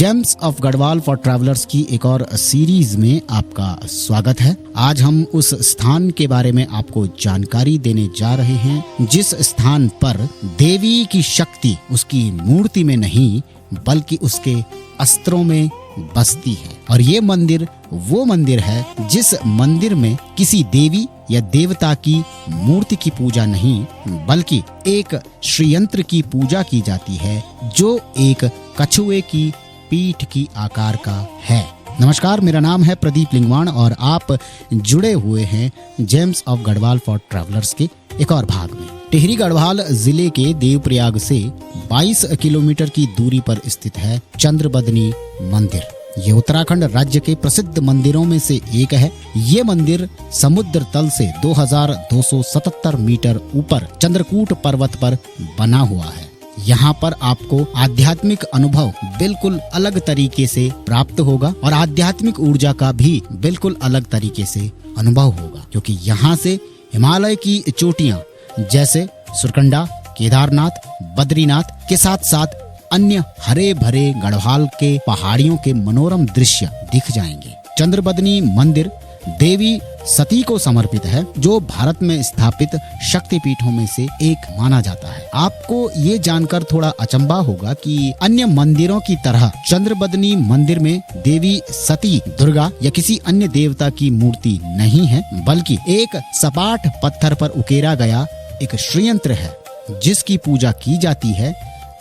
James of Garhwal for travellers की एक और सीरीज में आपका स्वागत है। आज हम उस स्थान के बारे में आपको जानकारी देने जा रहे हैं जिस स्थान पर देवी की शक्ति उसकी मूर्ति में नहीं बल्कि उसके अस्त्रों में बसती है। और ये मंदिर वो मंदिर है जिस मंदिर में किसी देवी या देवता की मूर्ति की पूजा नहीं बल्कि एक श्रीयंत्र की पूजा की जाती है जो एक कछुए की पीठ की आकार का है। नमस्कार, मेरा नाम है प्रदीप लिंगवाण और आप जुड़े हुए हैं James of Garhwal for travellers के एक और भाग में। टिहरी गढ़वाल जिले के देवप्रयाग से 22 किलोमीटर की दूरी पर स्थित है चंद्रबदनी मंदिर। ये उत्तराखंड राज्य के प्रसिद्ध मंदिरों में से एक है। ये मंदिर समुद्र तल से 2277 मीटर ऊपर चंद्रकूट पर्वत पर बना हुआ है। यहाँ पर आपको आध्यात्मिक अनुभव बिल्कुल अलग तरीके से प्राप्त होगा और आध्यात्मिक ऊर्जा का भी बिल्कुल अलग तरीके से अनुभव होगा, क्योंकि यहाँ से हिमालय की चोटियाँ जैसे सुरकंडा, केदारनाथ, बद्रीनाथ के साथ साथ अन्य हरे भरे गढ़वाल के पहाड़ियों के मनोरम दृश्य दिख जाएंगे। चंद्रबदनी मंदिर देवी सती को समर्पित है, जो भारत में स्थापित शक्तिपीठों में से एक माना जाता है। आपको ये जानकर थोड़ा अचंभा होगा कि अन्य मंदिरों की तरह चंद्रबदनी मंदिर में देवी सती, दुर्गा या किसी अन्य देवता की मूर्ति नहीं है, बल्कि एक सपाट पत्थर पर उकेरा गया एक श्रीयंत्र है जिसकी पूजा की जाती है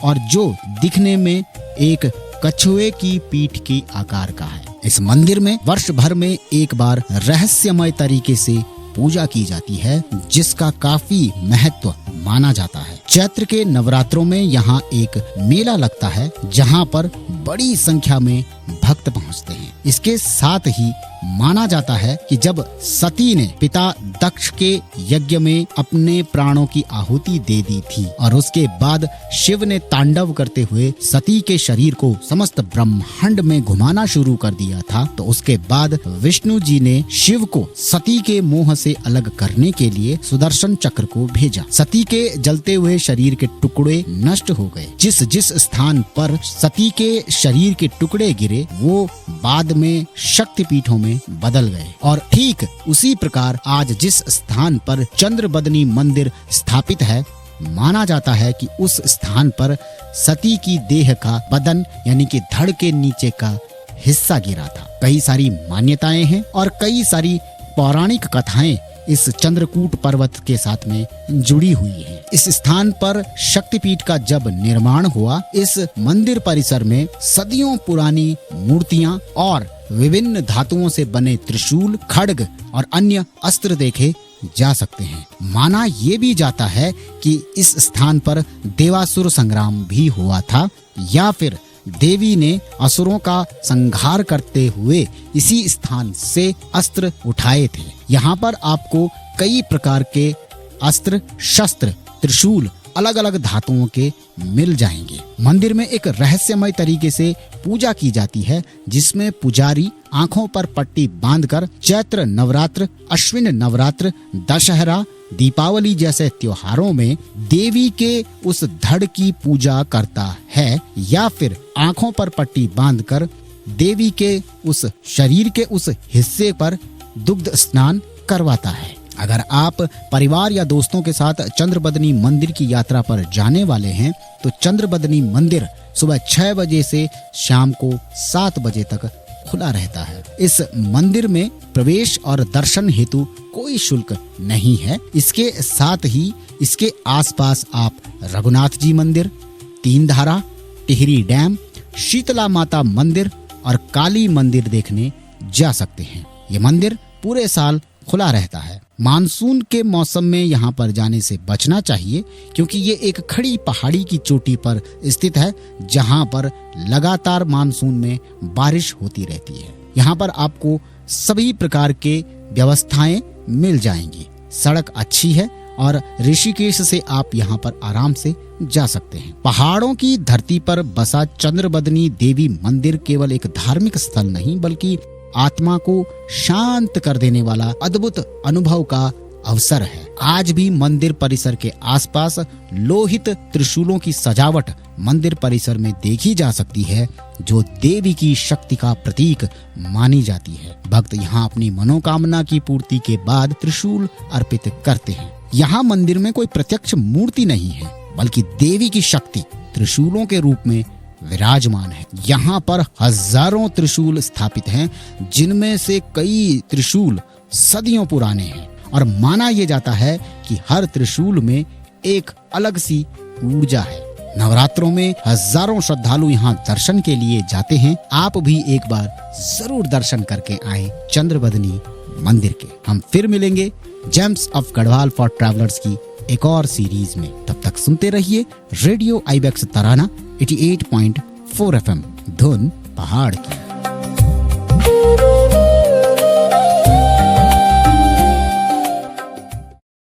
और जो दिखने में एक कछुए की पीठ के आकार का है। इस मंदिर में वर्ष भर में एक बार रहस्यमय तरीके से पूजा की जाती है जिसका काफी महत्व माना जाता है। चैत्र के नवरात्रों में यहाँ एक मेला लगता है जहाँ पर बड़ी संख्या में भक्त पहुँचते हैं। इसके साथ ही माना जाता है कि जब सती ने पिता दक्ष के यज्ञ में अपने प्राणों की आहुति दे दी थी और उसके बाद शिव ने तांडव करते हुए सती के शरीर को समस्त ब्रह्मांड में घुमाना शुरू कर दिया था, तो उसके बाद विष्णु जी ने शिव को सती के मोह से अलग करने के लिए सुदर्शन चक्र को भेजा। सती के जलते हुए शरीर के टुकड़े नष्ट हो गए। जिस जिस स्थान पर सती के शरीर के टुकड़े गिरे वो बाद में शक्तिपीठों में बदल गए। और ठीक उसी प्रकार आज जिस स्थान पर चंद्रबदनी मंदिर स्थापित है, माना जाता है कि उस स्थान पर सती की देह का बदन यानी कि धड़ के नीचे का हिस्सा गिरा था। कई सारी मान्यताएं हैं और कई सारी पौराणिक कथाएं इस चंद्रकूट पर्वत के साथ में जुड़ी हुई है। इस स्थान पर शक्तिपीठ का जब निर्माण हुआ, इस मंदिर परिसर में सदियों पुरानी मूर्तियां और विभिन्न धातुओं से बने त्रिशूल, खड्ग और अन्य अस्त्र देखे जा सकते हैं। माना ये भी जाता है कि इस स्थान पर देवासुर संग्राम भी हुआ था या फिर देवी ने असुरों का संहार करते हुए इसी स्थान से अस्त्र उठाए थे। यहाँ पर आपको कई प्रकार के अस्त्र, शस्त्र, त्रिशूल अलग अलग धातुओं के मिल जाएंगे। मंदिर में एक रहस्यमय तरीके से पूजा की जाती है जिसमें पुजारी आंखों पर पट्टी बांधकर चैत्र नवरात्र, अश्विन नवरात्र, दशहरा, दीपावली जैसे त्योहारों में देवी के उस धड़ की पूजा करता है या फिर आंखों पर पट्टी बांधकर देवी के उस शरीर के उस हिस्से पर दुग्ध स्नान करवाता है। अगर आप परिवार या दोस्तों के साथ चंद्रबदनी मंदिर की यात्रा पर जाने वाले हैं तो चंद्रबदनी मंदिर सुबह 6 बजे से शाम को 7 बजे तक खुला रहता है। इस मंदिर में प्रवेश और दर्शन हेतु कोई शुल्क नहीं है। इसके साथ ही इसके आसपास आप रघुनाथ जी मंदिर, तीन धारा, टिहरी डैम, शीतला माता मंदिर और काली मंदिर देखने जा सकते हैं। ये मंदिर पूरे साल खुला रहता है। मानसून के मौसम में यहाँ पर जाने से बचना चाहिए क्योंकि ये एक खड़ी पहाड़ी की चोटी पर स्थित है जहाँ पर लगातार मानसून में बारिश होती रहती है। यहाँ पर आपको सभी प्रकार के व्यवस्थाएं मिल जाएंगी। सड़क अच्छी है और ऋषिकेश से आप यहाँ पर आराम से जा सकते हैं। पहाड़ों की धरती पर बसा चंद्रबदनी देवी मंदिर केवल एक धार्मिक स्थल नहीं बल्कि आत्मा को शांत कर देने वाला अद्भुत अनुभव का अवसर है। आज भी मंदिर परिसर के आसपास लोहित त्रिशूलों की सजावट मंदिर परिसर में देखी जा सकती है, जो देवी की शक्ति का प्रतीक मानी जाती है। भक्त यहाँ अपनी मनोकामना की पूर्ति के बाद त्रिशूल अर्पित करते हैं। यहाँ मंदिर में कोई प्रत्यक्ष मूर्ति नहीं है, बल्कि देवी की शक्ति त्रिशूलों के रूप में विराजमान है। यहाँ पर हजारों त्रिशूल स्थापित हैं, जिनमें से कई त्रिशूल सदियों पुराने हैं और माना यह जाता है कि हर त्रिशूल में एक अलग सी ऊर्जा है। नवरात्रों में हजारों श्रद्धालु यहाँ दर्शन के लिए जाते हैं। आप भी एक बार जरूर दर्शन करके आए चंद्रबदनी मंदिर के। हम फिर मिलेंगे James of Garhwal for travellers की एक और सीरीज में। तब तक सुनते रहिए रेडियो आईबेक्स तराना 88.4 FM, धुन पहाड़ की।